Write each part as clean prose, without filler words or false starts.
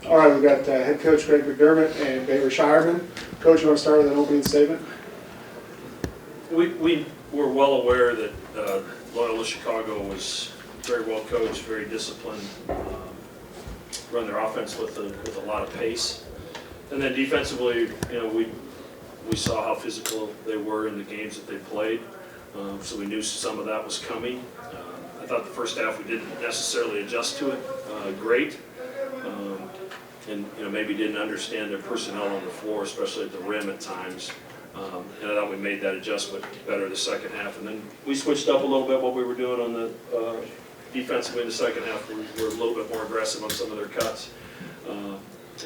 All right, we've got head coach Greg McDermott and Baylor Scheierman. Coach, you want to start with an opening statement? We were well aware that Loyola Chicago was very well coached, very disciplined, run their offense with a lot of pace. And then defensively, we saw how physical they were in the games that they played, so we knew some of that was coming. I thought the first half we didn't necessarily adjust to it great, and maybe didn't understand their personnel on the floor, especially at the rim at times. And I thought we made that adjustment better the second half, and then we switched up a little bit what we were doing on the defensively in the second half. We were a little bit more aggressive on some of their cuts.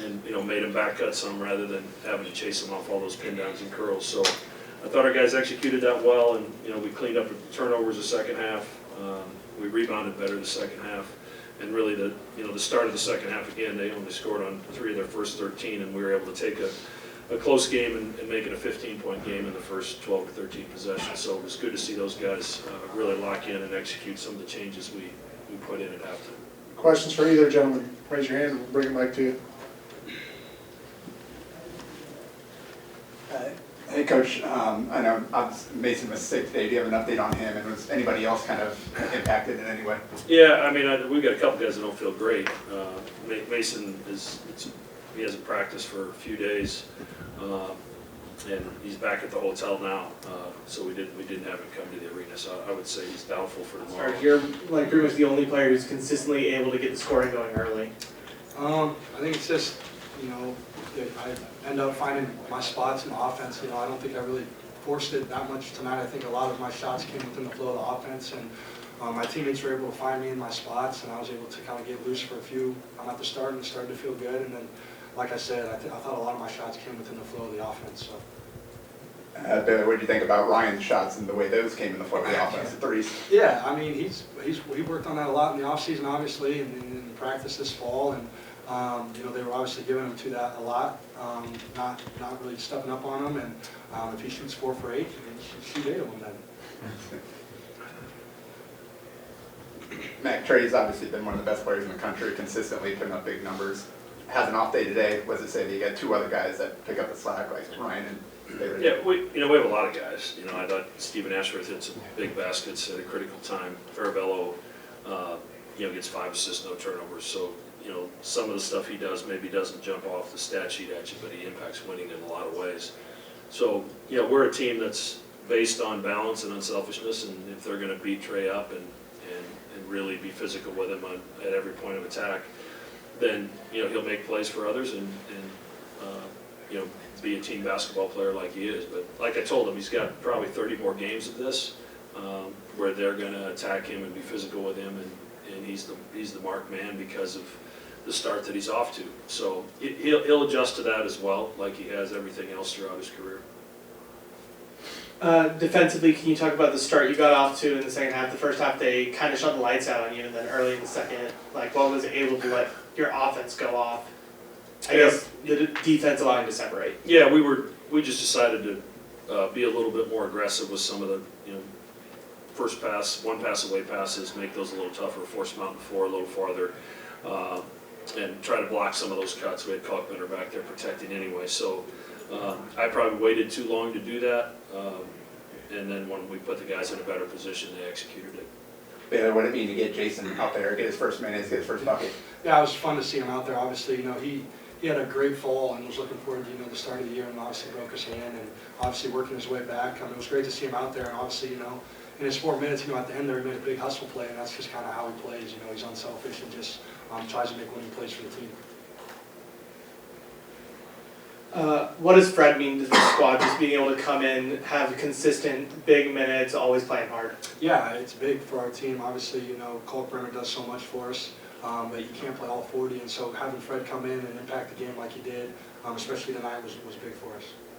And made them back cut some rather than having to chase them off all those pin downs and curls. So I thought our guys executed that well, and we cleaned up the turnovers the second half. We rebounded better the second half, and really the start of the second half again, they only scored on 3 of their first 13, and we were able to take a close game and make it a 15-point game in the first 12 to 13 possessions. So it was good to see those guys really lock in and execute some of the changes we put in at halftime. Questions for either gentleman? Raise your hand. We'll bring it back to you. Hey, Coach, I know Mason was sick today. Do you have an update on him? And was anybody else kind of impacted in any way? Yeah, I mean, we've got a couple guys that don't feel great. Mason he hasn't practiced for a few days, and he's back at the hotel now. So we didn't have him come to the arena. So I would say he's doubtful for tomorrow. You're like pretty much the only player who's consistently able to get the scoring going early. I think it's just, I end up finding my spots in the offense. I don't think I really forced it that much tonight. I think a lot of my shots came within the flow of the offense, and my teammates were able to find me in my spots, and I was able to kind of get loose for a few at the start, and it started to feel good. And then, like I said, I thought a lot of my shots came within the flow of the offense. So. Baylor, what do you think about Ryan's shots and the way those came in the flow of the offense, the threes? Yeah, I mean, he worked on that a lot in the offseason, obviously, and in practice this fall, and they were obviously giving him to that a lot, not really stepping up on him, and if he shoots 4 for 8, he shoot 8 of them then. Mac Trey's obviously been one of the best players in the country, consistently putting up big numbers. Has an off day today. What does it say that you got 2 other guys that pick up the slack, like Ryan and Baylor? Yeah, we have a lot of guys. I thought Stephen Ashworth hit some big baskets at a critical time. Farabello, gets 5 assists, no turnovers. So, some of the stuff he does maybe doesn't jump off the stat sheet at you, but he impacts winning in a lot of ways. So, we're a team that's based on balance and unselfishness, and if they're going to beat Trey up and really be physical with him at every point of attack, then he'll make plays for others and be a team basketball player like he is. But like I told him, he's got probably 30 more games of this where they're going to attack him and be physical with him, and he's the marked man because of the start that he's off to. So he'll adjust to that as well, like he has everything else throughout his career. Defensively, can you talk about the start you got off to in the second half? The first half, they kind of shut the lights out on you, and then early in the second, what was able to let your offense go off? I guess the defense allowing to separate. Yeah, we just decided to be a little bit more aggressive with some of the first pass, 1 pass away passes, make those a little tougher, force them out on the floor a little farther, and try to block some of those cuts. We had Kalkbender back there protecting anyway, so I probably waited too long to do that, and then when we put the guys in a better position, they executed it. Baylor, what did it mean to get Jason out there, get his first minutes, get his first bucket? Yeah, it was fun to see him out there. Obviously, he had a great fall and was looking forward to the start of the year, and obviously broke his hand and obviously working his way back. It was great to see him out there, and obviously in his 4 minutes, at the end there he made a big hustle play, and that's just kind of how he plays. He's unselfish and just tries to make winning plays for the team. What does Fred mean to the squad? Just being able to come in, have consistent big minutes, always playing hard. Yeah, it's big for our team. Obviously, Kalkbrenner does so much for us, but you can't play all 40, and so having Fred come in and impact the game like he did, especially tonight, was big for us.